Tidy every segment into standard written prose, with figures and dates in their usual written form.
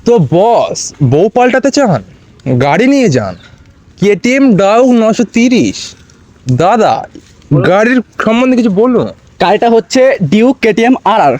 তো বস, বউ পাল্টাতে চান, গাড়ি নিয়ে যান কেটিএম ডাউক 930। দাদা, গাড়ির সম্বন্ধে কিছু বলুন। গাড়িটা হচ্ছে ডিউক কেটিএম আর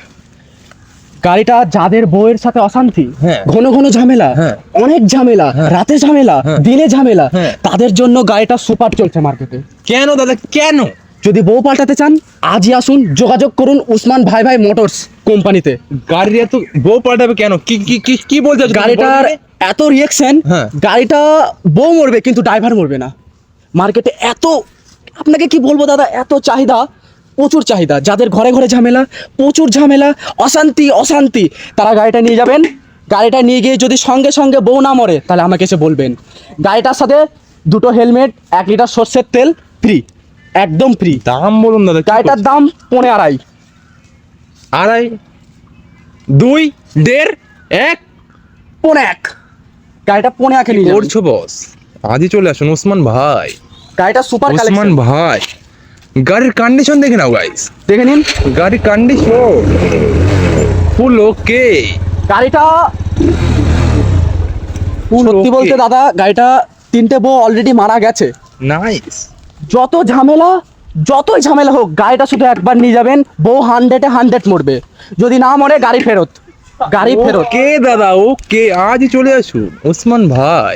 গাড়িটা যাদের বউয়ের সাথে অশান্তি, হ্যাঁ। ঘন ঘন ঝামেলা, হ্যাঁ। অনেক ঝামেলা, হ্যাঁ। রাতে ঝামেলা, হ্যাঁ। দিনে ঝামেলা, হ্যাঁ। তাদের জন্য গাড়িটা সুপার চলছে মার্কেটে। কেন দাদা, কেন? যদি বউ পাল্টাতে চান আজই আসুন, যোগাযোগ করুন উসমান ভাই ভাই মোটরস কোম্পানিতে। গাড়ির এত বউ পাল্টাবে কেন? কি কি কি কি বলছো তুমি? গাড়িটার বলো তো। এত রিয়েকশন, হ্যাঁ। গাড়িটা বউ মরবে কিন্তু ড্রাইভার মরবে না। মার্কেটে এত, আপনাকে কি বলবো দাদা, এত চাহিদা, প্রচুর চাহিদা। যাদের ঘরে ঘরে ঝামেলা, প্রচুর ঝামেলা, অশান্তি অশান্তি, তারা গাড়িটা নিয়ে যাবেন। গাড়িটা নিয়ে গিয়ে যদি সঙ্গে সঙ্গে বউ না মরে তাহলে আমাকে এসে বলবেন। গাড়িটার সাথে 2টো হেলমেট, 1 লিটার সর্ষের তেল ফ্রি, একদম ফ্রি। দাম বলুন দাদা। কি গাড়িটার করছো? দাম 2.5। 2.5, 2, 1.5, 1। 1.5 গাড়িটা 2.5 নিয়ে যাবেন। করছো বস? আজই চলে আসুন ওসমান ভাই। গাড়িটা সুপার ওসমান কালেকশন, ভাই, গাড়ির কন্ডিশন দেখে নাও গাইস। দেখে নিন গাড়ির কন্ডিশন ফুল ওকে। গাড়িটা। সত্যি বলতে দাদা, গাড়িটা 3টে বউ অলরেডি মারা গেছে। নাইস। যতই ঝামেলা হোক, গাড়িটা শুধু একবার নিয়ে যাবেন, বউ 100-এ 100 মরবে। যদি না মরে গাড়ি ফেরত, গাড়ি ফেরত। ওকে দাদা, ওকে, আজই চলে আসুন ওসমান ভাই।